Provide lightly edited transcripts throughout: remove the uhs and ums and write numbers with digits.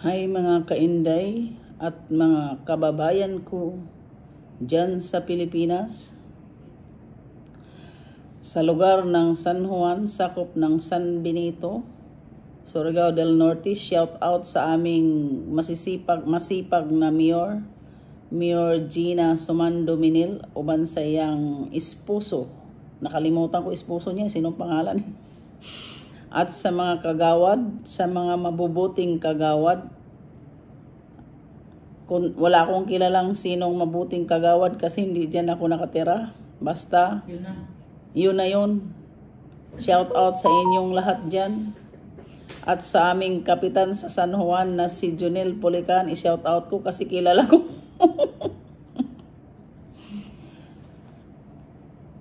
Hi mga kainday at mga kababayan ko dyan sa Pilipinas, sa lugar ng San Juan, sakop ng San Benito, Surigao del Norte. Shout out sa aming masipag na Mayor Gina Sumando Minil, uban sa iyang esposo. Nakalimutan ko esposo niya, sinong pangalan? At sa mga kagawad, sa mga mabubuting kagawad. Kung wala akong kilalang sinong mabuting kagawad kasi hindi dyan ako nakatira. Basta, yun na yun. Shout out sa inyong lahat dyan. At sa aming kapitan sa San Juan na si Junel Polican, i-shout out ko kasi kilala ko.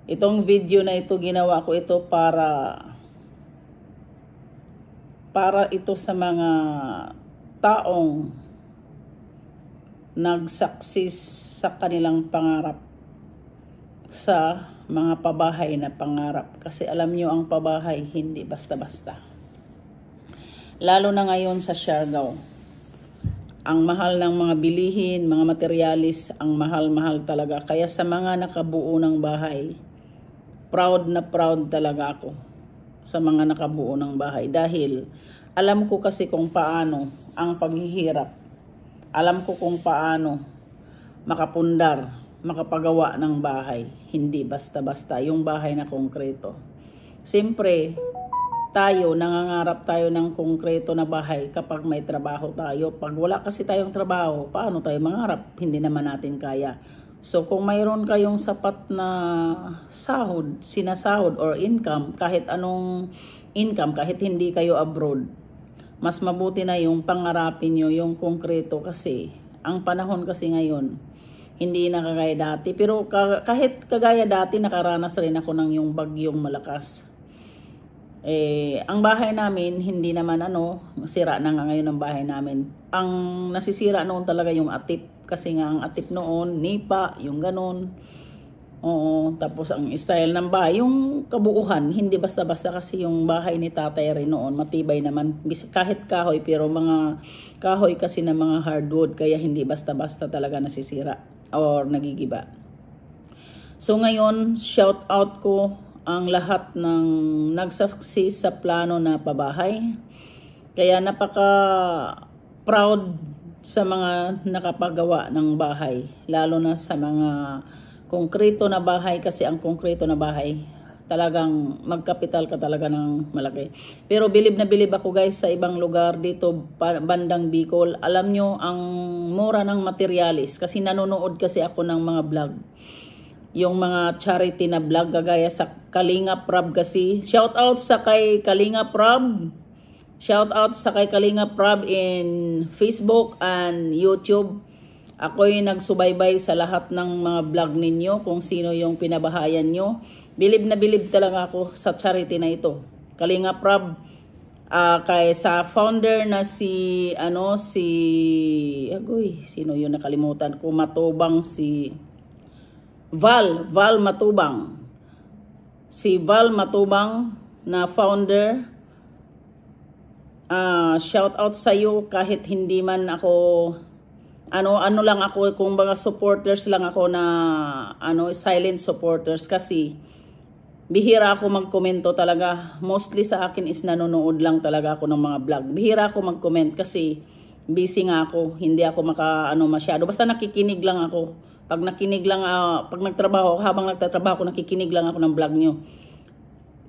Itong video na ito, ginawa ko ito para ito sa mga taong nagsaksis sa kanilang pangarap, sa mga pabahay na pangarap. Kasi alam nyo, ang pabahay hindi basta-basta. Lalo na ngayon sa Siargao. Ang mahal ng mga bilihin, mga materialis, ang mahal-mahal talaga. Kaya sa mga nakabuo ng bahay, proud na proud talaga ako sa mga nakabuo ng bahay. Dahil alam ko kasi kung paano ang paghihirap. Alam ko kung paano makapundar, makapagawa ng bahay. Hindi basta-basta yung bahay na konkreto. Siyempre, nangangarap tayo ng konkreto na bahay kapag may trabaho tayo. Pag wala kasi tayong trabaho, paano tayo mangarap? Hindi naman natin kaya. So kung mayroon kayong sapat na sinasahod or income, kahit anong income, kahit hindi kayo abroad, mas mabuti na yung pangarapin nyo, yung konkreto, kasi ang panahon kasi ngayon, hindi na kagaya dati. Pero kahit kagaya dati, nakaranas rin ako ng yung bagyong malakas. Ang bahay namin, hindi naman sira na nga ngayon ang bahay namin. Ang nasisira noon talaga yung atip. Kasi nga ang atip noon, nipa, yung ganon. Oo, tapos ang style ng bahay, yung kabuuhan, hindi basta-basta kasi yung bahay ni tatay rin noon, matibay naman. Kahit kahoy, pero mga kahoy kasi na mga hardwood, kaya hindi basta-basta talaga nasisira or nagigiba. So ngayon, shout out ko ang lahat ng nagsaksis sa plano na pabahay. Kaya napaka proud sa mga nakapagawa ng bahay, lalo na sa mga konkreto na bahay, kasi ang konkreto na bahay talagang magkapital ka talaga ng malaki. Pero bilib na bilib ako guys sa ibang lugar dito bandang Bicol. Alam nyo ang mura ng materialis kasi nanonood kasi ako ng mga vlog. Yung mga charity na vlog kagaya sa Kalinga Prab kasi. Shout out sa kay Kalinga Prab. Shout out sa kay Kalinga Prab in Facebook and YouTube. Ako'y nagsubaybay sa lahat ng mga vlog ninyo, kung sino yung pinabahayan nyo. Bilib na bilib talaga ako sa charity na ito. Kalinga Prab, kay sa founder na sino yun, nakalimutan ko, Matubang, si Val Matubang. Si Val Matubang na founder, shout out sa iyo kahit hindi man ako lang ako, kung mga supporters lang ako na silent supporters, kasi bihira ako magkomento talaga. Mostly sa akin is nanonood lang talaga ako ng mga vlog. Bihira ako mag-comment kasi busy nga ako, hindi ako masyado. Basta nakikinig lang ako. Pag nagtrabaho, habang nagtatrabaho ako, nakikinig lang ako ng vlog nyo.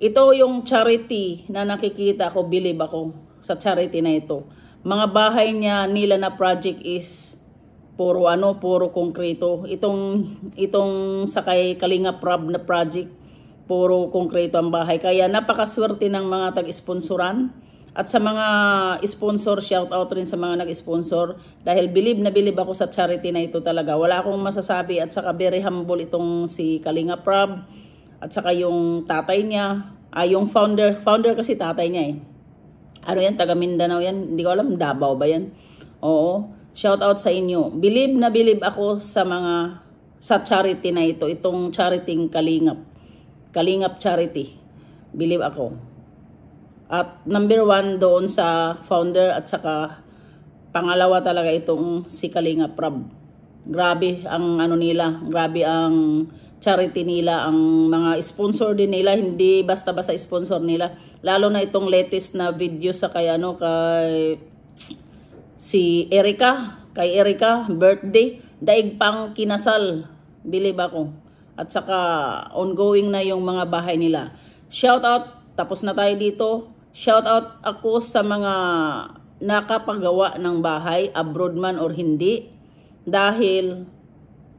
Ito yung charity na nakikita ko, believe ako sa charity na ito. Mga bahay nila na project is puro konkreto. Itong sa kay Kalinga Prab na project, puro konkreto ang bahay. Kaya napakaswerte ng mga tag-sponsoran. At sa mga sponsor, shout out rin sa mga nag-sponsor. Dahil bilib na bilib ako sa charity na ito talaga. Wala akong masasabi, at saka very humble itong si Kalinga Prab. At saka yung tatay niya, yung founder kasi tatay niya yan, taga Mindanao yan. Hindi ko alam, Davao ba yan? Oo. Shout out sa inyo. Bilib na bilib ako sa charity na ito. Itong charity Kalingap charity. Bilib ako. At number 1 doon sa founder at saka Pangalawa talaga itong si Kalinga Prab. Grabe ang ano nila, grabe ang charity nila, ang mga sponsor din nila, hindi basta-basta sponsor nila. Lalo na itong latest na video sa kay si Erica, kay Erica birthday, daig pang kinasal, believe ako. At saka ongoing na yung mga bahay nila. Shout out, tapos na tayo dito. Shout out ako sa mga nakapagawa ng bahay, abroad man or hindi. Dahil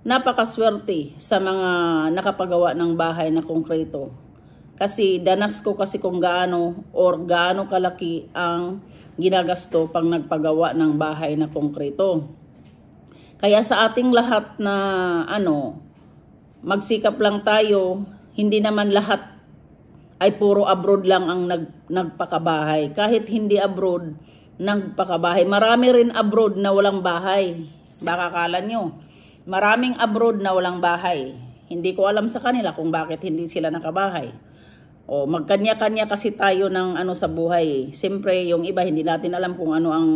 napakaswerte sa mga nakapagawa ng bahay na konkreto. Kasi danas ko kasi kung gaano kalaki ang ginagasto pag nagpagawa ng bahay na konkreto. Kaya sa ating lahat na magsikap lang tayo, hindi naman lahat ay puro abroad lang ang nagpakabahay. Kahit hindi abroad, nagpakabahay. Marami rin abroad na walang bahay. Baka kala nyo, maraming abroad na walang bahay. Hindi ko alam sa kanila kung bakit hindi sila nakabahay. O magkanya-kanya kasi tayo ng sa buhay. Siyempre, yung iba hindi natin alam kung ano ang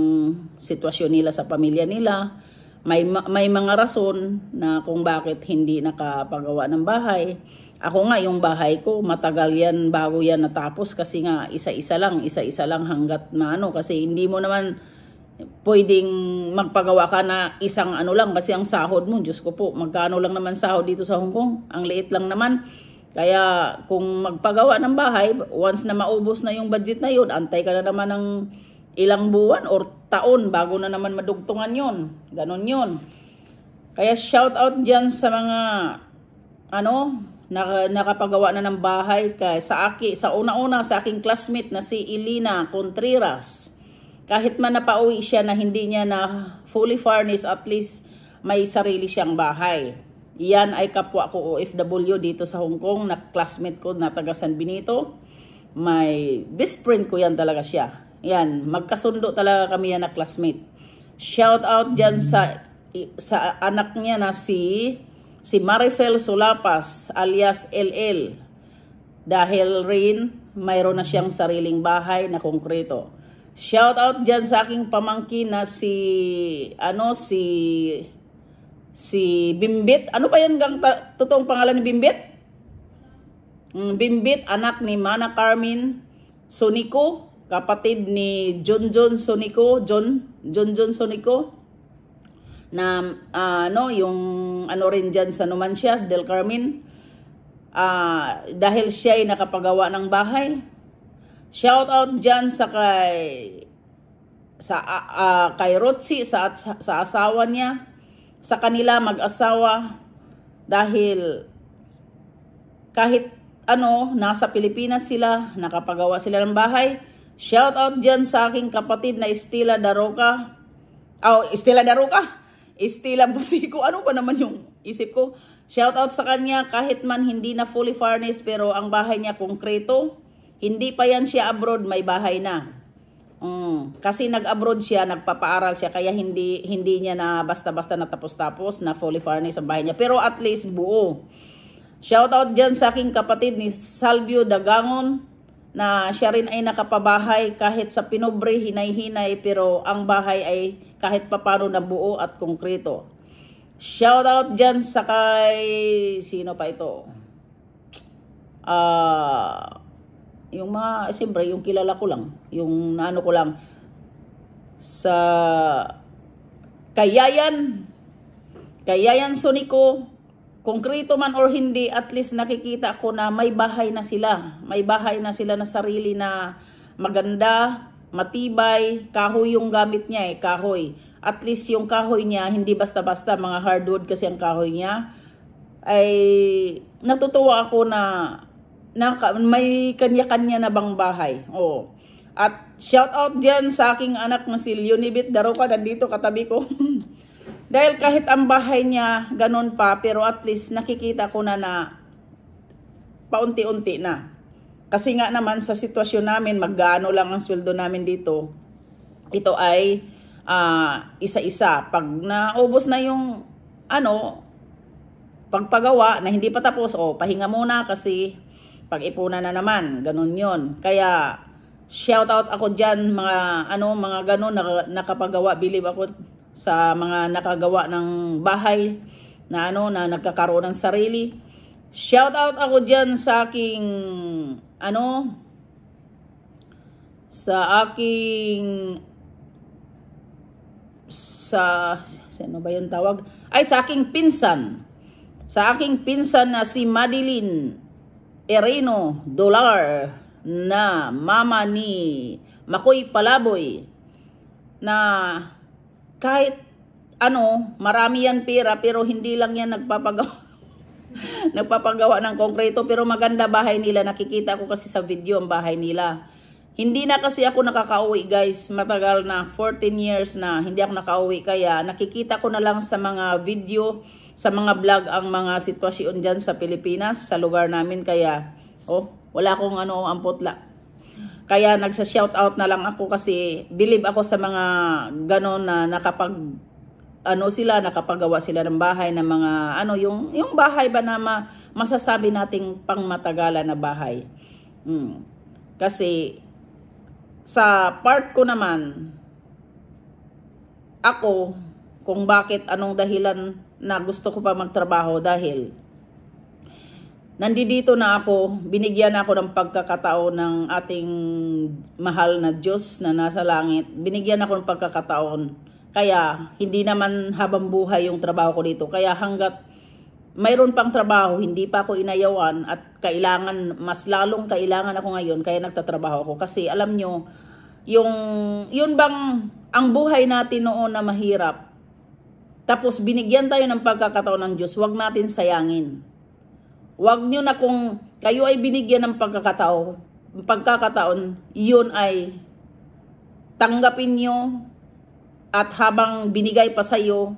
sitwasyon nila sa pamilya nila. May mga rason na kung bakit hindi nakapagawa ng bahay. Ako nga, yung bahay ko, matagal yan bago yan natapos kasi nga isa-isa lang hanggat kasi hindi mo naman pwedeng magpagawa ka na isang lang kasi ang sahod mo, Diyos ko po, magkano lang naman sahod dito sa Hong Kong? Ang liit lang naman. Kaya kung magpagawa ng bahay, once na maubos na yung budget na yun, antay ka na naman ng ilang buwan or taon bago na naman madugtungan yun. Ganon yun. Kaya shout out dyan sa mga nakapagawa na ng bahay sa una-una sa aking classmate na si Elina Contreras. Kahit man napauwi siya na hindi niya na fully furnished, at least may sarili siyang bahay. Yan ay kapwa ko OFW dito sa Hong Kong, na classmate ko na taga San Benito. May best friend ko yan talaga siya. Yan, magkasundo talaga kami yan na classmate. Shout out dyan sa anak niya na si Marifel Solapas alias LL. Dahil rin mayroon na siyang sariling bahay na konkreto. Shout out dyan sa aking pamangkin na si Bimbit. Ano ba yan totoong pangalan ni Bimbit? Bimbit, anak ni Mana Carmen Sonico, kapatid ni John Sonico, John Sonico. Na yung rin dyan sa Numancia, Del Carmen. Dahil siya ay nakapagawa ng bahay. Shout out dyan sa kay Rotsi, sa asawa niya, sa kanila mag-asawa, dahil kahit nasa Pilipinas sila, nakapagawa sila ng bahay. Shout out dyan sa aking kapatid na Estela Daroca. Estela Busico, ano ba naman yung isip ko? Shout out sa kanya, kahit man hindi na fully furnished, pero ang bahay niya konkreto. Hindi pa yan siya abroad, may bahay na. Kasi nag-abroad siya, nagpapaaral siya, kaya hindi niya na basta-basta natapos-tapos na fully furnished ang bahay niya. Pero at least buo. Shout out dyan sa aking kapatid ni Salvio Dagangon, na siya rin ay nakapabahay kahit sa pinobre, hinay-hinay, pero ang bahay ay kahit papano na buo at konkreto. Shout out dyan sa sino pa ito? Yung mga, siyempre, yung kilala ko lang, yung naano ko lang, sa Kayayan Sonico, konkreto man or hindi, at least nakikita ko na may bahay na sila. May bahay na sila na sarili na maganda, matibay, kahoy yung gamit niya kahoy. At least yung kahoy niya, hindi basta-basta, mga hardwood kasi ang kahoy niya. Ay natutuwa ako na may kanya-kanya na bang bahay. At shout out dyan sa aking anak na si Leonibet Daroca, nandito katabi ko. Dahil kahit ang bahay niya ganun pa, pero at least nakikita ko na paunti-unti na. Kasi nga naman sa sitwasyon namin, maggaano lang ang sweldo namin dito. Ito ay isa-isa. Pag naubos na yung pagpagawa na hindi pa tapos, pahinga muna kasi pag-ipunan na naman, ganun yon. Kaya Shout out ako diyan mga mga ganon nakapagawa, believe ako sa mga nakagawa ng bahay na na nagkakaroon ng sarili. Shout out ako diyan sa aking sino ba yung tawag? Sa aking pinsan. Sa aking pinsan na si Madeline Erino Dolar, na mama ni Makoy Palaboy, na kahit marami yan pera pero hindi lang yan nagpapagawa ng konkreto, pero maganda bahay nila. Nakikita ko kasi sa video ang bahay nila. Hindi na kasi ako nakakauwi guys, matagal na 14 years na hindi ako nakauwi, kaya nakikita ko na lang sa mga video, sa mga vlog ang mga sitwasyon dyan sa Pilipinas, sa lugar namin, kaya wala akong ang putla. Kaya nagsa-shoutout na lang ako kasi believe ako sa mga ganon na nakapagawa sila ng bahay na mga yung bahay ba na masasabi nating pangmatagalan na bahay. Kasi sa part ko naman, ako, kung bakit anong dahilan na gusto ko pa magtrabaho, dahil nandito na ako, binigyan ako ng pagkakataon ng ating mahal na Diyos na nasa langit. Binigyan ako ng pagkakataon. Kaya hindi naman habang buhay yung trabaho ko dito. Kaya hanggat mayroon pang trabaho, hindi pa ako inayawan at mas lalong kailangan ako ngayon, kaya nagtatrabaho ako. Kasi alam nyo, yun bang ang buhay natin noon na mahirap, tapos binigyan tayo ng pagkakataon ng Diyos, wag natin sayangin. Wag nyo na, kung kayo ay binigyan ng pagkakataon, yun ay tanggapin nyo, at habang binigay pa sa inyo,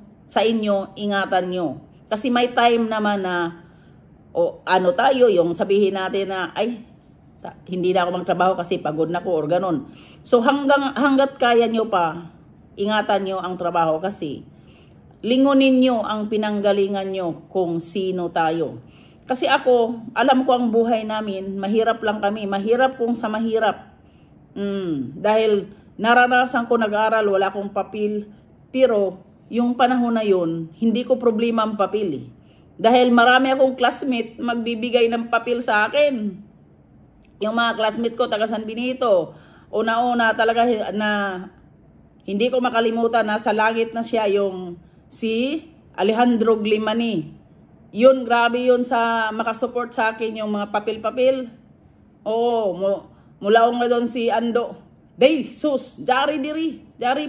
ingatan nyo. Kasi may time naman na yung sabihin natin na hindi na ako magtrabaho kasi pagod na ko or ganun. So hanggat kaya nyo pa, ingatan nyo ang trabaho, kasi lingunin nyo ang pinanggalingan nyo kung sino tayo. Kasi ako, alam ko ang buhay namin, mahirap lang kami, mahirap kung sa mahirap. Dahil naranasan ko nag-aral, wala akong papel, pero yung panahon na yun, hindi ko problema ang papel. Dahil marami akong classmate magbibigay ng papel sa akin. Yung mga classmate ko, taga San Benito, una-una talaga na hindi ko makalimutan, nasa langit na siya, yung si Alejandro Glimani. Yun, grabe yun sa makasupport sa akin yung mga papel-papel. Mulaong na doon si Ando. Day, sus, jari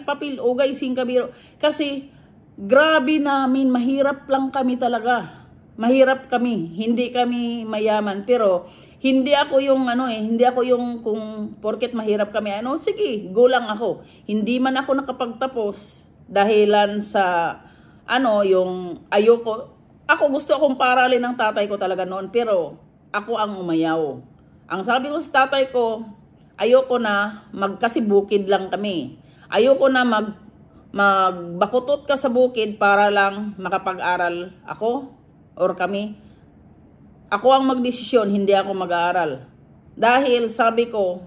papil, ugay, singkabiro. Kasi, grabe namin, mahirap lang kami talaga. Mahirap kami, hindi kami mayaman. Pero, hindi ako yung kung porket mahirap kami, sige, go lang ako. Hindi man ako nakapagtapos, dahilan sa, yung ayoko. Ako, gusto akong paralin ng tatay ko talaga noon, pero, ako ang umayaw. Ang sabi ko sa tatay ko, ayoko na kasi bukid lang kami. Ayoko na magbakutot ka sa bukid para lang makapag-aral ako or kami. Ako ang magdesisyon, hindi ako mag-aaral. Dahil sabi ko,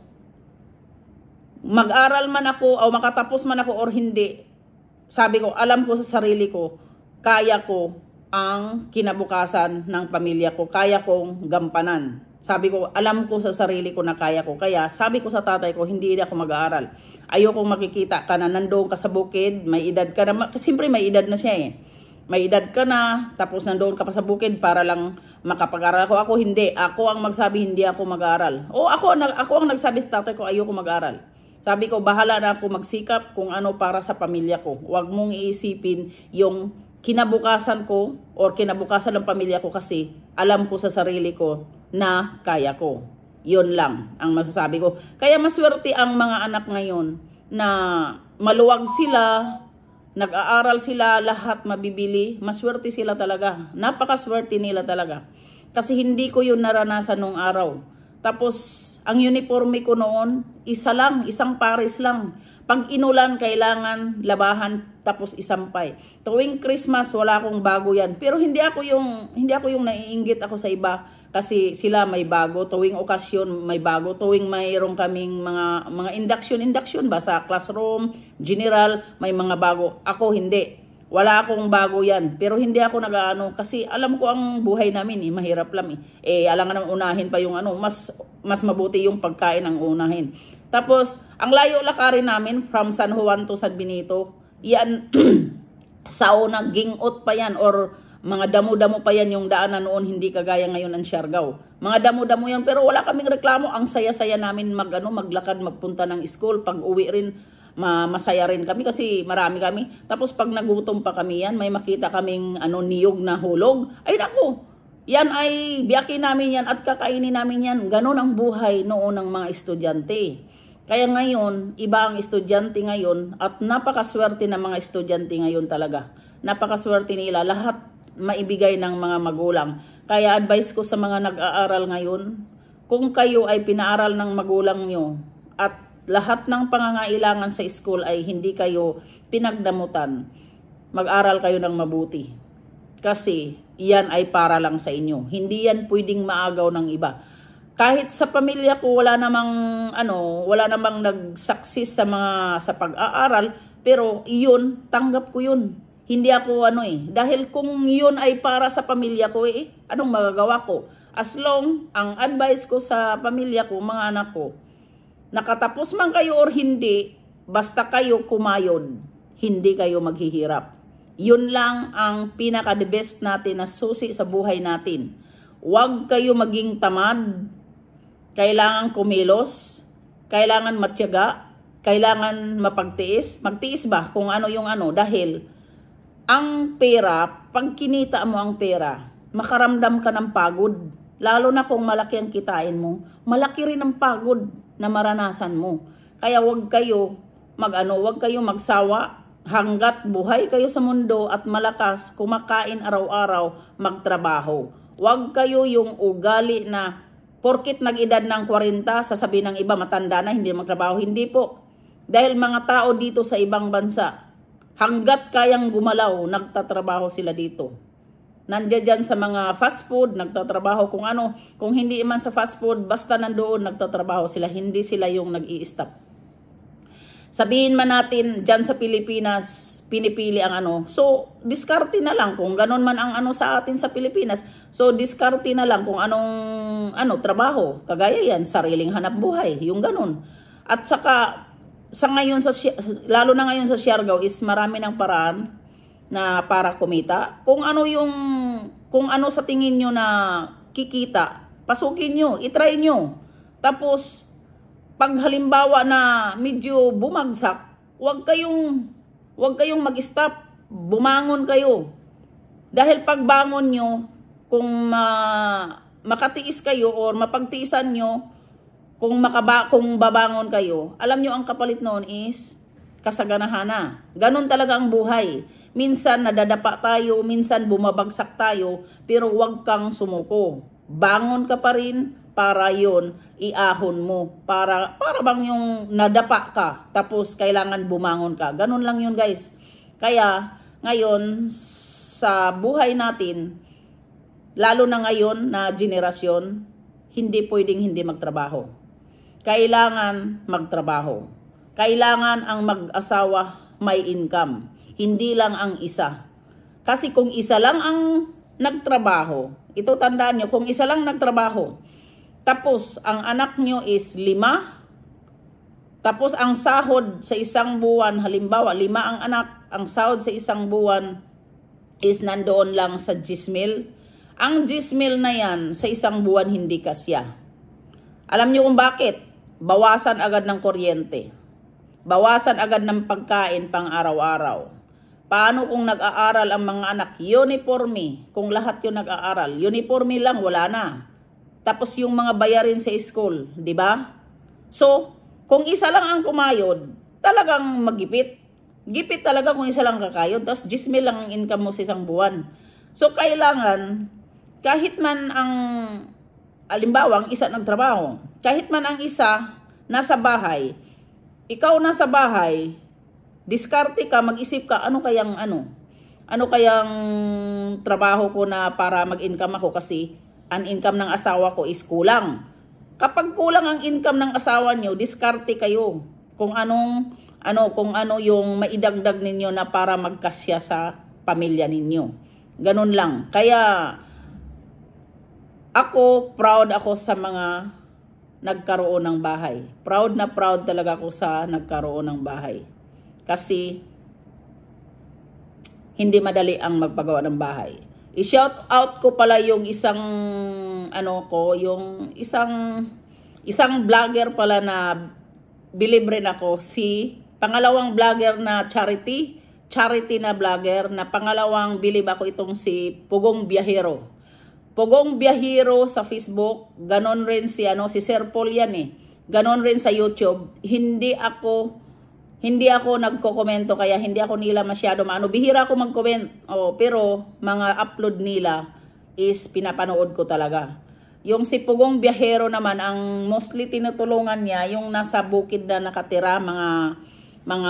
mag-aral man ako o makatapos man ako or hindi, sabi ko, alam ko sa sarili ko, kaya ko ang kinabukasan ng pamilya ko, kaya kong gampanan. Sabi ko, alam ko sa sarili ko na kaya ko. Kaya sabi ko sa tatay ko, hindi ako mag-aaral. Ayokong makikita ka na nandoon ka sa bukid, may edad ka na. Kasi siyempre may edad na siya May edad ka na, tapos nandoon ka pa sa bukid para lang makapag-aral ako. Ako hindi. Ako ang magsabi, hindi ako mag-aaral. Ako ang nagsabi sa tatay ko, ayoko mag-aaral. Sabi ko, bahala na ako magsikap kung ano para sa pamilya ko. Huwag mong iisipin yung kinabukasan ko or kinabukasan ng pamilya ko, kasi alam ko sa sarili ko na kaya ko. Yun lang ang masasabi ko. Kaya maswerte ang mga anak ngayon na maluwag sila, nag-aaral sila, lahat mabibili. Maswerte sila talaga. Napakaswerte nila talaga. Kasi hindi ko yun naranasan nung araw. Tapos, ang uniforme ko noon, isang pares lang. Pag inulan, kailangan labahan tapos isampay. Tuwing Christmas, wala akong bago yan. Pero hindi ako yung naiinggit ako sa iba kasi sila may bago. Tuwing okasyon, may bago. Tuwing mayroong kaming mga induction ba sa classroom, general, may mga bago. Ako hindi. Wala akong bago yan. Pero hindi ako nag-ano kasi alam ko ang buhay namin mahirap lang alangan nang unahin pa yung mas mabuti yung pagkain ang unahin. Tapos, ang layo lakarin namin from San Juan to San Benito, yan sa una gingot pa yan or mga damo-damo pa yan yung daanan noon, hindi kagaya ngayon ang Siargao. Mga damo-damo yan pero wala kaming reklamo. Ang saya-saya namin maglakad, magpunta ng school, pag uwi rin masaya rin kami kasi marami kami. Tapos pag nagutom pa kami yan, may makita kaming niyog na hulog. Ay naku, yan ay biyakin namin yan at kakainin namin yan. Ganon ang buhay noon ng mga estudyante. Kaya ngayon, iba ang estudyante ngayon at napakaswerte ng mga estudyante ngayon talaga. Napakaswerte nila lahat maibigay ng mga magulang. Kaya advice ko sa mga nag-aaral ngayon, kung kayo ay pinaaral ng magulang nyo at lahat ng pangangailangan sa school ay hindi kayo pinagdamutan, mag-aral kayo ng mabuti. Kasi yan ay para lang sa inyo. Hindi yan pwedeng maagaw ng iba. Kahit sa pamilya ko wala namang nag-success sa pag-aaral, pero iyon, tanggap ko yun. Hindi ako dahil kung yun ay para sa pamilya ko anong magagawa ko? As long ang advice ko sa pamilya ko, mga anak ko, nakatapos man kayo or hindi, basta kayo kumayod, hindi kayo maghihirap. Yun lang ang pinaka-the best natin na susi sa buhay natin. Huwag kayo maging tamad, kailangan kumilos, kailangan matyaga, kailangan mapagtiis. Magtiis ba kung ano yung dahil ang pera, pag kinita mo ang pera, makaramdam ka ng pagod. Lalo na kung malaki ang kitain mo, malaki rin ang pagod na maranasan mo. Kaya wag kayo magsawa hanggat buhay kayo sa mundo at malakas, kumakain araw-araw, magtrabaho. Wag kayo yung ugali na porkit nag-edad ng 40, sasabihin ng iba matanda na hindi magtrabaho. Hindi po. Dahil mga tao dito sa ibang bansa, hanggat kayang gumalaw, nagtatrabaho sila dito. Nandiyan dyan sa mga fast food, nagtatrabaho kung hindi man sa fast food, basta nandoon nagtatrabaho sila, hindi sila yung nag-i-stop. Sabihin man natin dyan sa Pilipinas, pinipili ang so diskarte na lang kung ganon man ang sa atin sa Pilipinas. So diskarte na lang kung anong trabaho, kagaya yan, sariling hanap buhay, yung ganon. At saka, lalo na ngayon sa Siargao is marami ng paraan na para kumita. Kung ano sa tingin nyo na kikita, pasukin nyo, itry nyo. Tapos, pag halimbawa na medyo bumagsak, wag kayong mag-stop, bumangon kayo. Dahil pagbangon nyo, kung makatiis kayo or mapagtiisan nyo, kung babangon kayo, alam nyo ang kapalit noon is kasaganahan na. Ganon talaga ang buhay. Minsan nadadapa tayo, minsan bumabagsak tayo, pero huwag kang sumuko. Bangon ka pa rin para yon iahon mo. Para bang yung nadapa ka, tapos kailangan bumangon ka. Ganon lang yun guys. Kaya ngayon sa buhay natin, lalo na ngayon na generasyon, hindi pwedeng hindi magtrabaho. Kailangan magtrabaho. Kailangan ang mag-asawa may income. Hindi lang ang isa. Kasi kung isa lang ang nagtrabaho, ito tandaan nyo, kung isa lang nagtrabaho, tapos ang anak nyo is 5, tapos ang sahod sa isang buwan, halimbawa 5 ang anak, ang sahod sa isang buwan is nandoon lang sa 10,000. Ang 10,000 na yan sa isang buwan hindi kasya. Alam nyo kung bakit? Bawasan agad ng kuryente. Bawasan agad ng pagkain pang araw-araw. Paano kung nag-aaral ang mga anak? Uniforme. Kung lahat yung nag-aaral, uniforme lang, wala na. Tapos yung mga bayarin sa school, di ba? So, kung isa lang ang kumayod, talagang magipit. Gipit talaga kung isa lang kakayod. Tapos 10,000 lang ang income mo sa isang buwan. So, kailangan, kahit man halimbawa, ang isa nagtrabaho, kahit man ang isa nasa bahay, ikaw na sa bahay, diskarte ka, mag-isip ka, ano kayang trabaho ko na para mag-income ako kasi ang income ng asawa ko is kulang. Kapag kulang ang income ng asawa nyo, diskarte kayo kung kung ano yung maidagdag ninyo na para magkasya sa pamilya ninyo. Ganun lang. Kaya proud ako sa mga nagkaroon ng bahay. Proud na proud talaga ako sa nagkaroon ng bahay. Kasi hindi madali ang magpagawa ng bahay. I-shout out ko pala yung isang yung isang vlogger pala na believe rin ako, si pangalawang vlogger na charity na vlogger na pangalawang believe ako itong si Pugong Biyahero. Pugong Biyahero sa Facebook, ganon rin si Sir Paul yan eh. Ganon rin sa YouTube. Hindi ako nagko-komento kaya hindi ako nila masyado bihira ako mag-comment. Pero mga upload nila is pinapanood ko talaga. Yung si Pugong Biyahero naman, ang mostly tinutulungan niya yung nasa bukid na nakatira, mga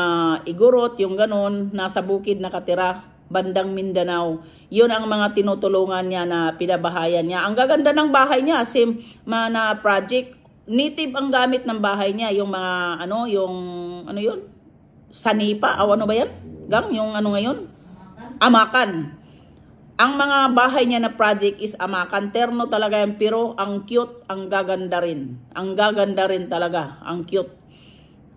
igorot, yung ganon, nasa bukid nakatira, bandang Mindanao. Yun ang mga tinutulungan niya na pinabahayan niya. Ang gaganda ng bahay niya, na project, native ang gamit ng bahay niya, yung mga yun? Sanipa, ano ba yan? Yung ngayon? Amakan. Ang mga bahay niya na project is amakan. Terno talaga yan, pero ang cute, ang gaganda rin. Ang gaganda rin talaga, ang cute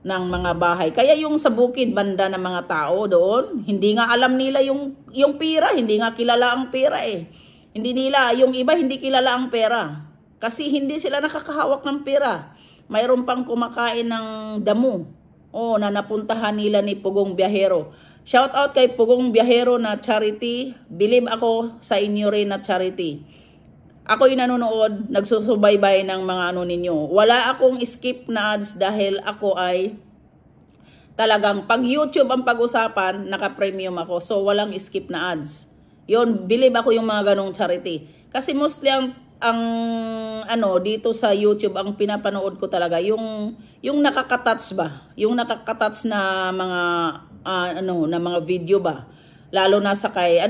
ng mga bahay. Kaya yung sa bukid, banda ng mga tao doon, hindi nga alam nila yung pera, hindi nga kilala ang pera eh. Yung iba hindi kilala ang pera. Kasi hindi sila nakakahawak ng pera. Mayroon pang kumakain ng damo. Na napuntahan nila ni Pugong Biyahero. Shout out kay Pugong Biyahero na charity. Believe ako sa inyo rin na charity. Ako'y nanonood, nagsusubaybay ng mga ninyo. Wala akong skip na ads dahil ako ay talagang pag YouTube ang pag-usapan, naka-premium ako. So walang skip na ads. Yun, believe ako yung mga ganong charity. Kasi mostly ang dito sa YouTube ang pinapanood ko talaga yung nakaka-touch ba, yung nakaka-touch na mga na mga video ba, lalo na sa kay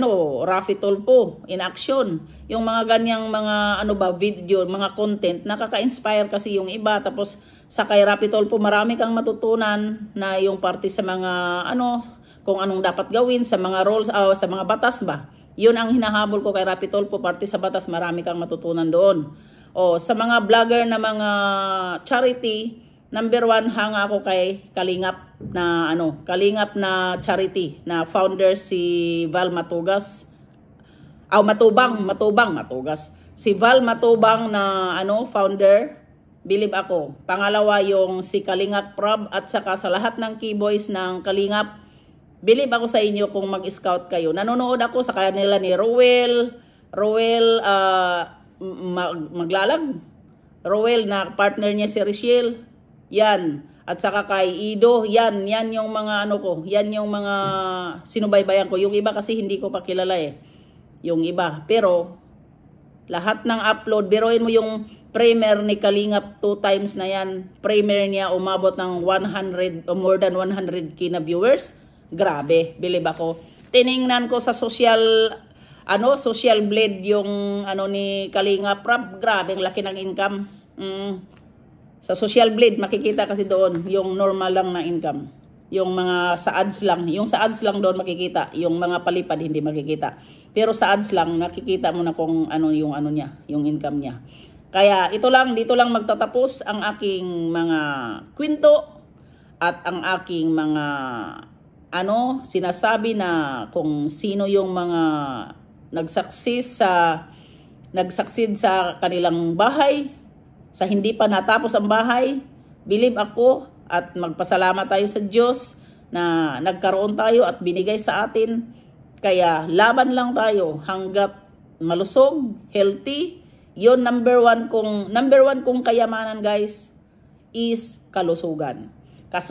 Raffy Tulfo in action, yung mga ganyang mga video, mga content, nakaka-inspire kasi yung iba. Tapos sa kay Raffy Tulfo marami kang matutunan na yung parte sa mga kung anong dapat gawin sa mga rules, sa mga batas ba. Yun ang hinahabol ko kay Raffy Tulfo, parte sa batas, marami kang matutunan doon. Sa mga vlogger na mga charity, number 1 hanga ako kay Kalingap na charity, na founder si Val Matugas. Matugas. Si Val Matubang na founder, believe ako. Pangalawa yung si Kalingap Prab, at saka sa lahat ng keyboys ng Kalingap, believe ako sa inyo kung mag-scout kayo. Nanonood ako sa kanila ni Rowel Maglalag. Rowel na partner niya si Richelle. Yan. At saka kay Ido. Yan yung mga yan yung mga sinubaybayan ko. Yung iba kasi hindi ko pa kilala eh. Yung iba. Pero lahat ng upload, biruin mo yung premiere ni Kalingap 2 times na yan. Premiere niya umabot ng 100 o more than 100k na viewers. Grabe, believe ako. Tiningnan ko sa social blade yung ni Kalingap Prab. Grabe, ang laki ng income. Sa social blade makikita kasi doon yung normal lang na income. Yung mga sa ads lang, doon makikita. Yung mga palipad hindi makikita. Pero sa ads lang nakikita mo na kung yung niya, yung income niya. Kaya dito lang magtatapos ang aking mga kwento at ang aking mga sinasabi na kung sino yung mga nagsucceed sa kanilang bahay, sa hindi pa natapos ang bahay. Believe ako at magpasalamat tayo sa Diyos na nagkaroon tayo at binigay sa atin. Kaya laban lang tayo hanggat malusog, healthy. Yon number one kong kayamanan, guys, is kalusugan.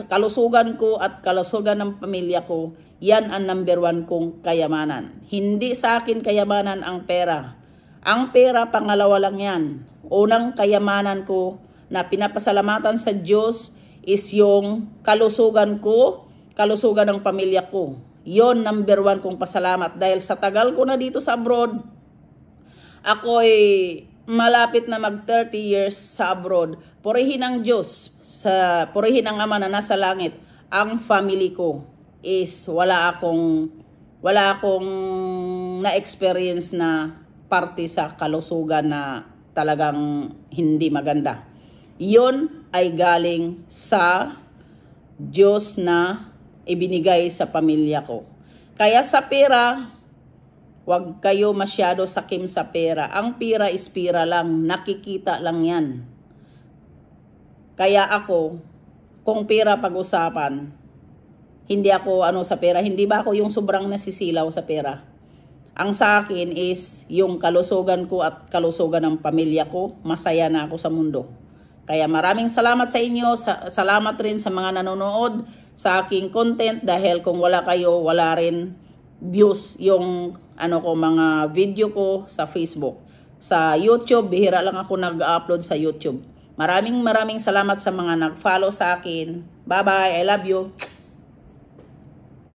Kalusugan ko at kalusugan ng pamilya ko, yan ang number 1 kong kayamanan. Hindi sa akin kayamanan ang pera. Ang pera, pangalawa lang yan. Unang kayamanan ko na pinapasalamatan sa Diyos is yung kalusugan ko, kalusugan ng pamilya ko. Yon number 1 kong pasalamat dahil sa tagal ko na dito sa abroad, ako'y malapit na mag 30 years sa abroad. Purihin ang Diyos, purihin ang Ama na nasa langit. Ang family ko is wala akong na-experience na parte sa kalusugan na talagang hindi maganda. Yon ay galing sa Diyos na ibinigay sa pamilya ko. Kaya sa pera, wag kayo masyado sakim sa pera. Ang pera is pera lang, nakikita lang yan. Kaya ako, kung pera pag-usapan, hindi ako sa pera, hindi ba ako yung sobrang nasisilaw sa pera? Ang sa akin is yung kalusugan ko at kalusugan ng pamilya ko, masaya na ako sa mundo. Kaya maraming salamat sa inyo, salamat rin sa mga nanonood sa aking content dahil kung wala kayo, wala rin views yung mga video ko sa Facebook. Sa YouTube, bihira lang ako nag-upload sa YouTube. Maraming salamat sa mga nag-follow sa akin. Bye-bye, I love you.